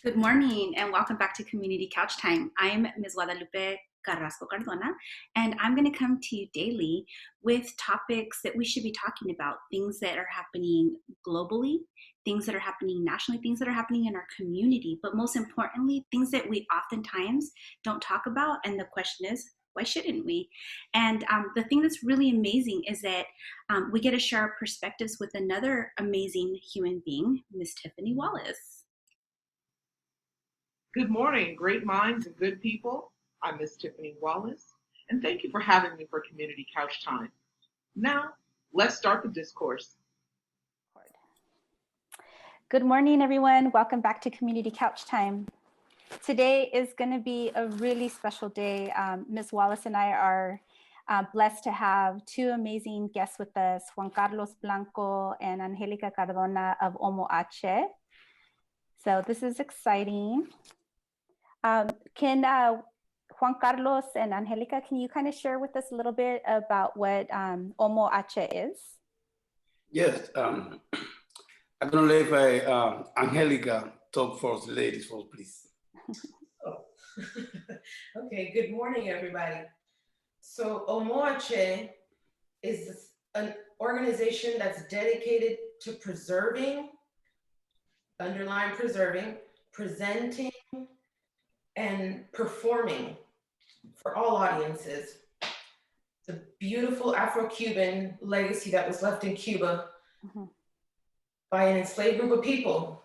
Good morning and welcome back to Community Couch Time. I'm Ms. Guadalupe Carrasco Cardona, and I'm going to come to you daily with topics that we should be talking about, things that are happening globally, things that are happening nationally, things that are happening in our community, but most importantly, things that we oftentimes don't talk about. And the question is, why shouldn't we? And the thing that's really amazing is that we get to share our perspectives with another amazing human being, Miss Tiffany Wallace. Good morning, great minds and good people. I'm Miss Tiffany Wallace, and thank you for having me for Community Couch Time. Now, let's start the discourse. Good morning, everyone. Welcome back to Community Couch Time. Today is going to be a really special day. Ms. Wallace and I are blessed to have two amazing guests with us, Juan Carlos Blanco and Angelica Cardona of Omo H. So this is exciting. Can Juan Carlos and Angelica, can you kind of share with us a little bit about what Omo H is? Yes, I don't know if Angelica talk first, ladies first, please. Oh. Okay, good morning, everybody. So Omo H is an organization that's dedicated to preserving, underline preserving, presenting, and performing for all audiences the beautiful Afro-Cuban legacy that was left in Cuba by an enslaved group of people,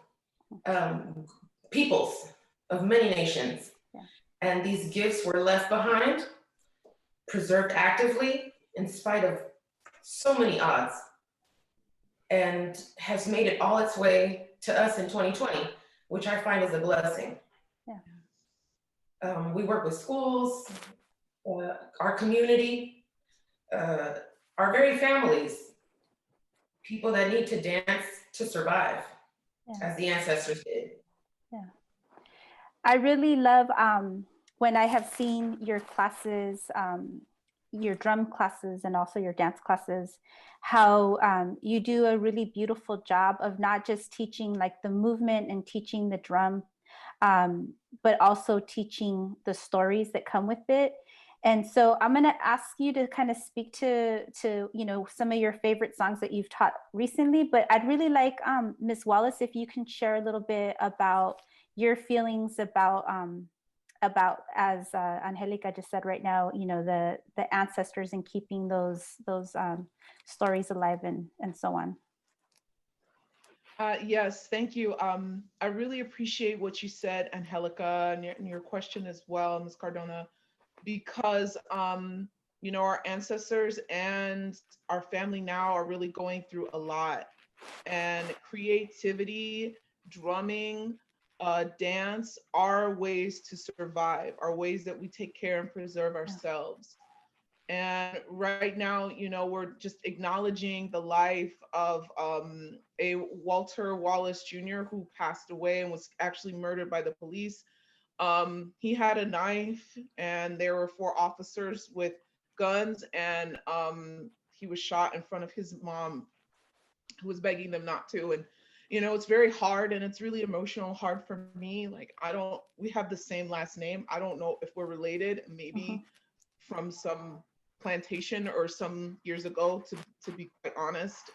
peoples of many nations. Yeah. And these gifts were left behind, preserved actively in spite of so many odds, and has made it all its way to us in 2020, which I find is a blessing. Yeah. We work with schools, our community, our very families, people that need to dance to survive, as the ancestors did. Yeah. I really love when I have seen your classes, your drum classes and also your dance classes, how you do a really beautiful job of not just teaching like the movement and teaching the drum, but also teaching the stories that come with it. And so I'm going to ask you to kind of speak to some of your favorite songs that you've taught recently, but I'd really like Ms. Wallace, if you can share a little bit about your feelings about as Angelica just said right now, the ancestors and keeping those stories alive and so on. Yes, thank you. I really appreciate what you said, Angelica, and your question as well, Ms. Cardona, because our ancestors and our family now are really going through a lot, and creativity, drumming, dance are ways to survive, are ways that we take care and preserve ourselves. And right now, we're just acknowledging the life of a Walter Wallace Jr. who passed away and was actually murdered by the police. He had a knife and there were 4 officers with guns, and he was shot in front of his mom, who was begging them not to. And it's very hard, and it's really emotional, hard for me. Like, we have the same last name. I don't know if we're related, maybe from some plantation or some years ago, to be quite honest.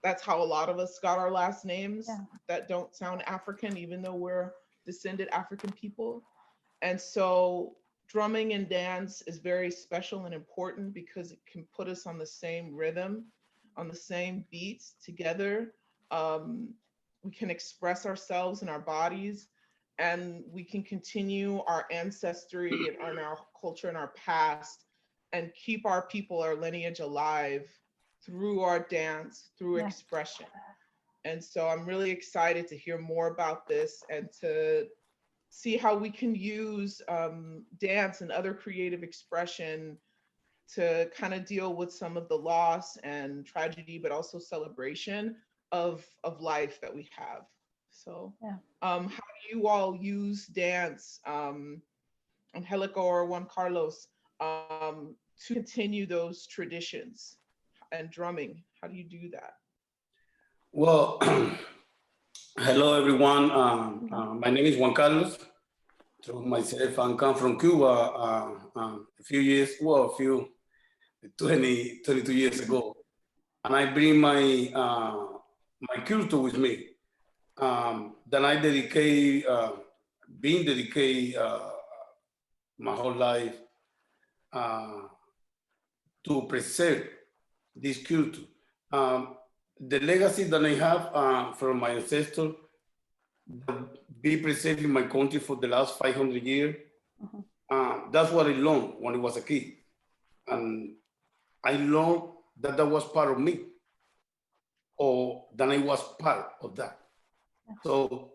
That's how a lot of us got our last names that don't sound African, even though we're descended African people. And so drumming and dance is very special and important because it can put us on the same rhythm, on the same beats together. We can express ourselves and our bodies, and we can continue our ancestry and our culture and our past, and keep our people, our lineage alive through our dance, through expression. And so I'm really excited to hear more about this and to see how we can use dance and other creative expression to kind of deal with some of the loss and tragedy, but also celebration of life that we have. So how do you all use dance, Angelica or Juan Carlos, to continue those traditions, and drumming? How do you do that? Well, Hello, everyone. My name is Juan Carlos. So myself, I come from Cuba a few years, well, a few 22 years ago, and I bring my culture with me. Then I dedicate, being dedicated my whole life uh, to preserve this culture. Um, the legacy that I have from my ancestors be preserved in my country for the last 500 years. That's what I learned when I was a kid. And I learned that that was part of me, or that I was part of that. So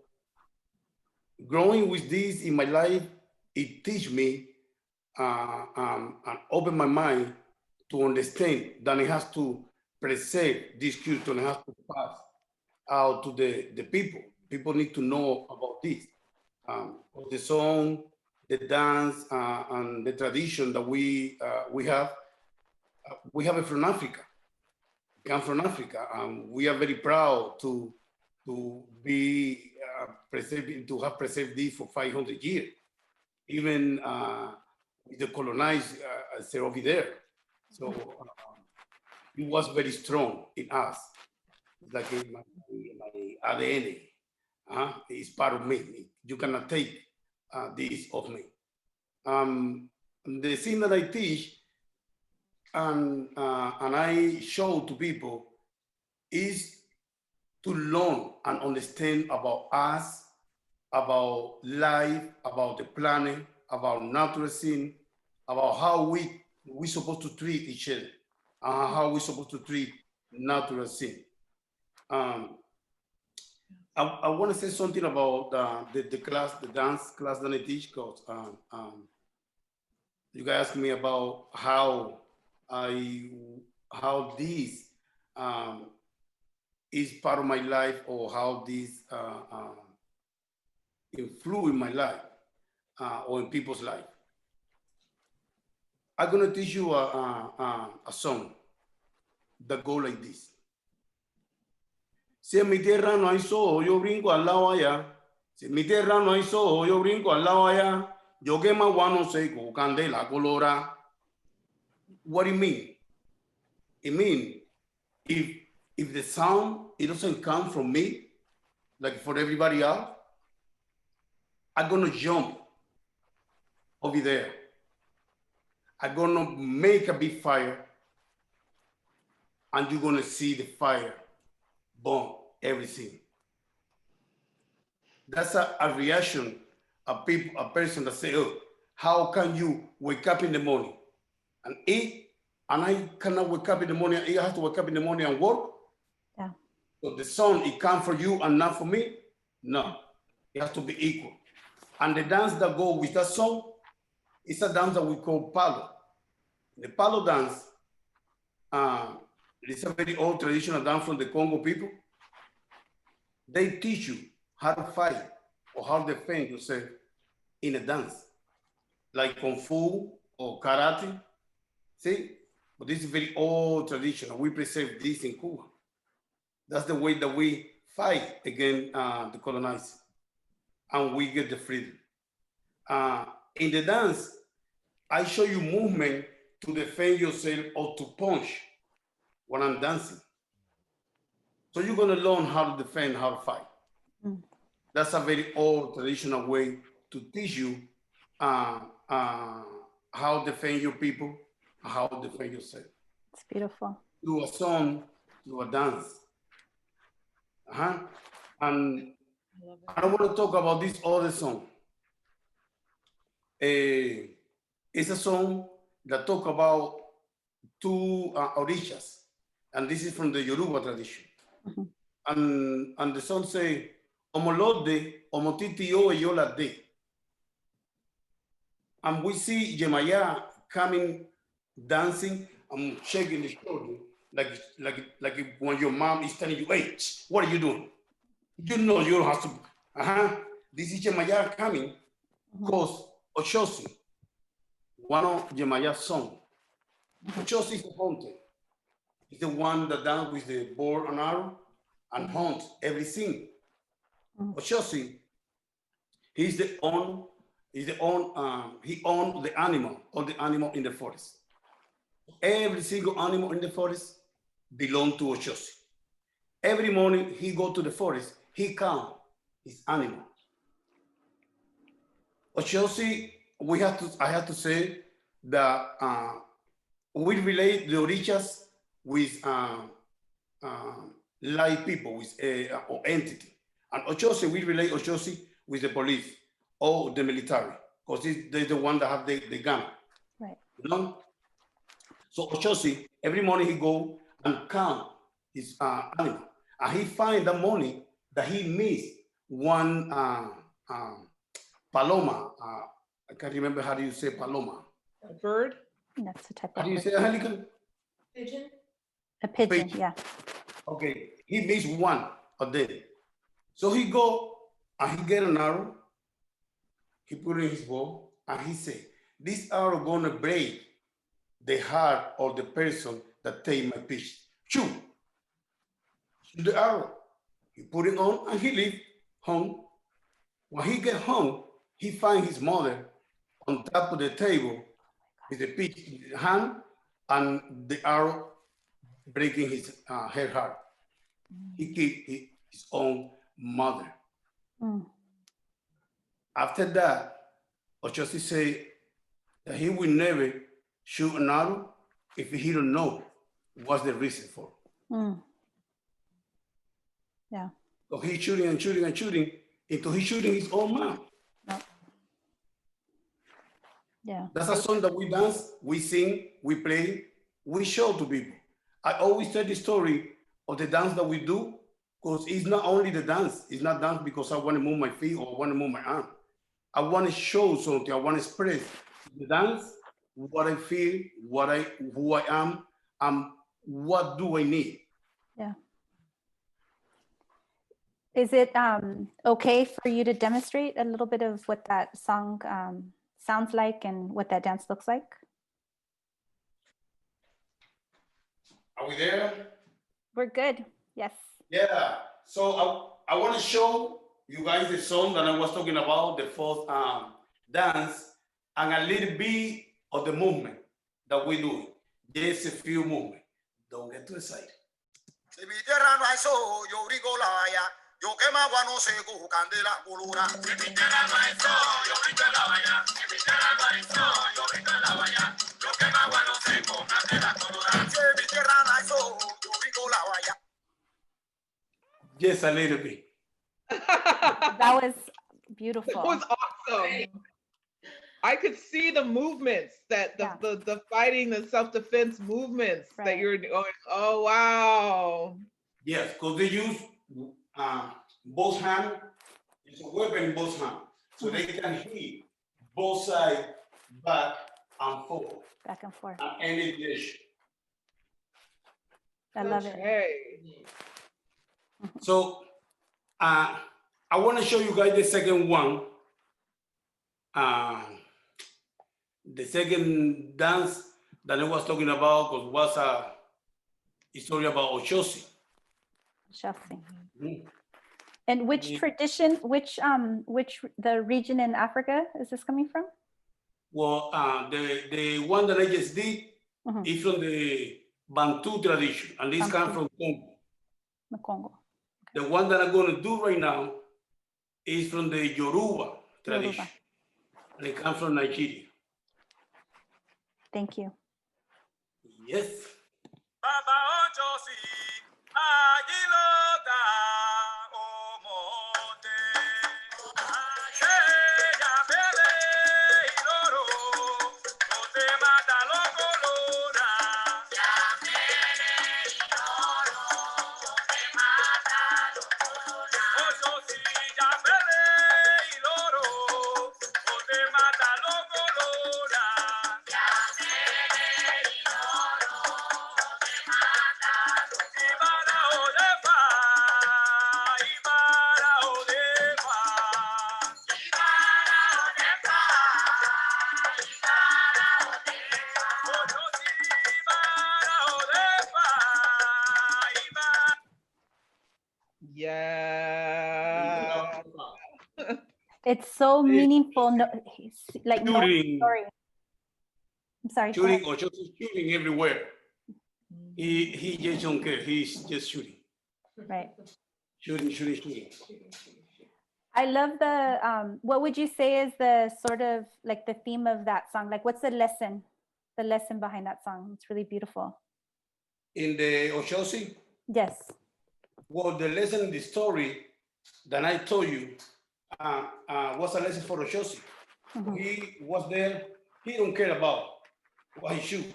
growing with this in my life, it teach me and open my mind to understand that I have to preserve this culture and I have to pass out to the people. People need to know about this. The song, the dance, and the tradition that we have. We have it from Africa. We come from Africa, and we are very proud to be preserving, to have preserved this for 500 years. Even with the colonized over there. So it was very strong in us. It's like in my ADN. It's part of me. You cannot take this of me. The thing that I teach and I show to people is to learn and understand about us, about life, about the planet, about natural scene, about how we supposed to treat each other, how we supposed to treat natural scene. I want to say something about the class, the dance class that I teach, because you guys asked me about how this is part of my life, or how this influence in my life or in people's life. I'm gonna teach you a song that go like this. Si en mi tierra no hay sol, yo brinco al lado allá. Si en mi tierra no hay sol, yo brinco al lado allá. Yo quema guano seco, candela colora. What do you mean? It means if the sound, it doesn't come from me, like for everybody else, I'm gonna jump over there. I'm gonna make a big fire, and you're gonna see the fire burn everything. That's a reaction, a person that say, oh, how can you wake up in the morning and eat, and I cannot wake up in the morning, I have to wake up in the morning and work? Yeah. So the sun, it comes for you and not for me? No, it has to be equal. And the dance that go with that song is a dance that we call palo. The palo dance, it's a very old traditional dance from the Congo people. They teach you how to fight or how to defend yourself in a dance, like Kung Fu or Karate. See? But this is very old tradition. We preserve this in Cuba. That's the way that we fight against the colonized, and we get the freedom. In the dance, I show you movement to defend yourself or to punch when I'm dancing. So you're gonna learn how to defend, how to fight. That's a very old traditional way to teach you how to defend your people, how to defend yourself. It's beautiful. Through a song, through a dance. And I don't want to talk about this other song. It's a song that talk about two orishas, and this is from the Yoruba tradition. And the song say, Omolode, Omotiti o yola de. And we see Yemaya coming, dancing, and shaking the shoulder, like when your mom is telling you, hey, what are you doing? You know you don't have to. This is Yemaya coming, because Oshosi, one of Yemaya's sons. Oshosi is the hunter. He's the one that dance with the bow and arrow and hunt everything. Oshosi, he's the own, he owns the animal, all the animal in the forest. Every single animal in the forest belong to Oshosi. Every morning he go to the forest, he count his animal. Oshosi, I have to say that we relate the Orishas with live people, with or entity. And Oshosi, we relate Oshosi with the police or the military, because they're the one that have the gun. Right. You know? So Oshosi, every morning he go and count his animal. And he find that morning that he missed one paloma. I can't remember how do you say paloma. A bird? That's the type How of do you bird. say Angelica? Pigeon? A pigeon, Pigeon. yeah. Okay, he missed one of them. So he go and he get an arrow, he put it in his bow, and he say, this arrow gonna break the heart of the person that take my fish. Shoot the arrow. He put it on and he leave home. When he get home, he find his mother on top of the table with the fish in his hand and the arrow breaking her heart. He killed his own mother. After that, Oshosi say that he will never shoot an arrow if he don't know what's the reason for. Yeah. So he's shooting and shooting and shooting until he's shooting his own mom. Yep. Yeah. That's a song that we dance, we sing, we play, we show to people. I always tell the story of the dance that we do, because it's not only the dance. It's not dance because I want to move my feet or I want to move my arm. I want to show something. I want to express the dance, what I feel, who I am, what do I need. Yeah. Is it okay for you to demonstrate a little bit of what that song sounds like and what that dance looks like? Are we there? We're good. Yes. Yeah. So I want to show you guys the song that I was talking about, the fourth dance, and a little bit of the movement that we do. Just a few movements. Don't get too excited. Yo quema guano seco, candela, colora. En mi tierra no hay sol, yo brinco en la valla. En mi tierra no hay sol, yo brinco en la valla. Yo quema guano seco, candela, colora. En mi tierra no hay sol, yo brinco la valla. Just a little bit. That was beautiful. That was awesome. I could see the movements that the fighting, the self-defense movements that you're going. Oh, wow. Yes, because they use both hands. It's a weapon in both hands. So they can hit both sides, back and forth. Back and forth. And any dish. I love it. So I want to show you guys the second one. The second dance that I was talking about was a story about Oshosi. And which tradition, which the region in Africa is this coming from? Well, the one that I just did is from the Bantu tradition, and this comes from Congo. The Congo. Okay. The one that I'm going to do right now is from the Yoruba tradition, and it comes from Nigeria. Thank you. Yes. It's so meaningful. No, like no shooting, story. I'm sorry. shooting, or just shooting everywhere. He just don't care. He's just shooting. Right. Shooting. I love the, what would you say is the sort of like the theme of that song? Like what's the lesson behind that song? It's really beautiful. In the Oshosi, Yes. well, the lesson in the story that I told you was a lesson for Oshosi. He was there. He don't care about what he shoot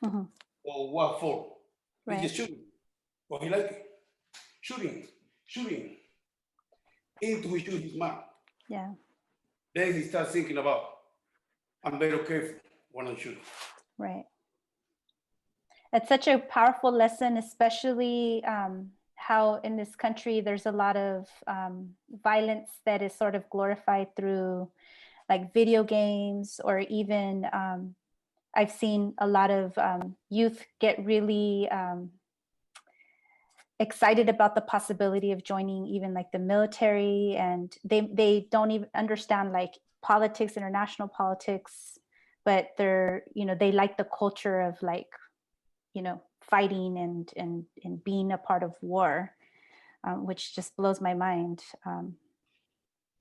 or what for. He just shooting. Or he like it. Shooting. Into he shoot his mouth. Yeah. Then he starts thinking about, I'm very careful when I'm shooting. Right. It's such a powerful lesson, especially how in this country there's a lot of violence that is sort of glorified through like video games, or even I've seen a lot of youth get really excited about the possibility of joining even like the military, and they don't even understand like politics, international politics, but they're, you know, they like the culture of like, you know, fighting and being a part of war, which just blows my mind.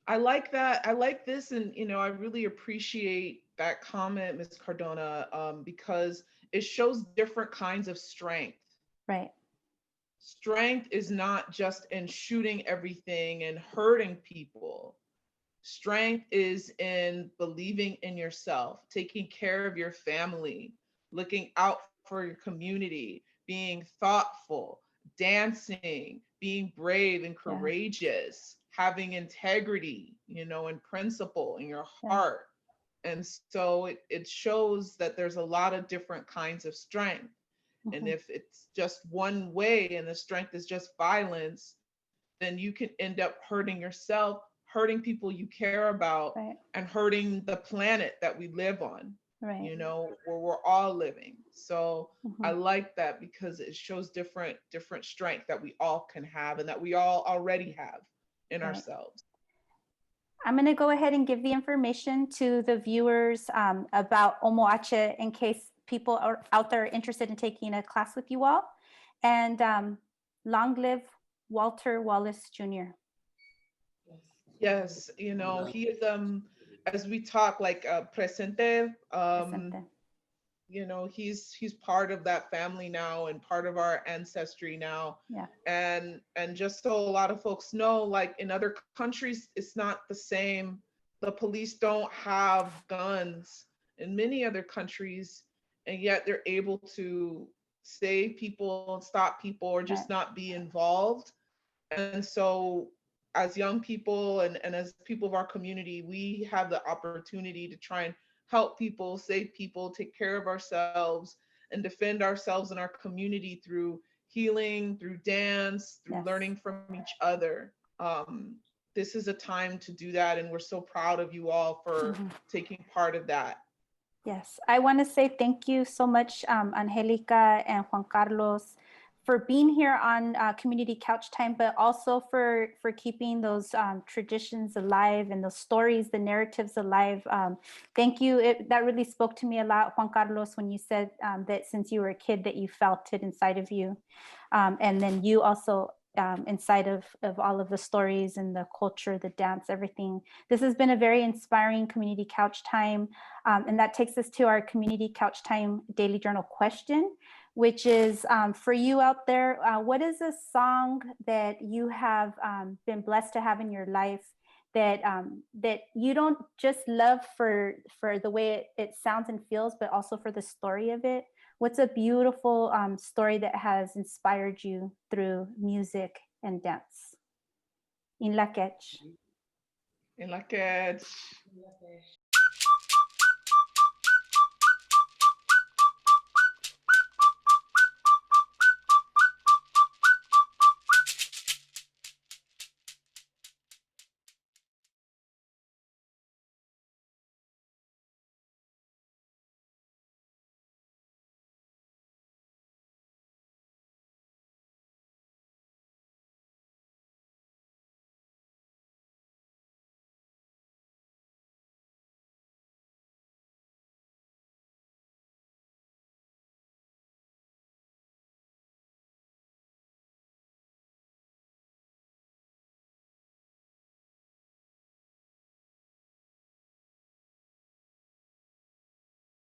I like that. I like this. And, you know, I really appreciate that comment, Ms. Cardona, because it shows different kinds of strength. Right. Strength is not just in shooting everything and hurting people. Strength is in believing in yourself, taking care of your family, looking out for your community, being thoughtful, dancing, being brave and courageous, having integrity, you know, and principle in your heart. And so it shows that there's a lot of different kinds of strength. And if it's just one way and the strength is just violence, then you can end up hurting yourself, hurting people you care about, and hurting the planet that we live on, you know, where we're all living. So I like that because it shows different strength that we all can have and that we all already have in ourselves. I'm going to go ahead and give the information to the viewers about Omoache in case people are out there interested in taking a class with you all. And long live Walter Wallace Jr. Yes, you know, he is, as we talk, like presente, you know, he's part of that family now and part of our ancestry now. Yeah. And just so a lot of folks know, like in other countries, it's not the same. The police don't have guns in many other countries, and yet they're able to save people and stop people or just not be involved. And so as young people and as people of our community, we have the opportunity to try and help people, save people, take care of ourselves, and defend ourselves and our community through healing, through dance, through learning from each other. This is a time to do that, and we're so proud of you all for taking part of that. Yes, I want to say thank you so much, Angelica and Juan Carlos, for being here on Community Couch Time, but also for keeping those traditions alive and those stories, the narratives alive. Thank you. That really spoke to me a lot, Juan Carlos, when you said that since you were a kid that you felt it inside of you. And then you also inside of all of the stories and the culture, the dance, everything. This has been a very inspiring Community Couch Time. And that takes us to our Community Couch Time Daily Journal question, which is for you out there, what is a song that you have been blessed to have in your life that that you don't just love for the way it sounds and feels, but also for the story of it? What's a beautiful story that has inspired you through music and dance? In la catch. In la catch.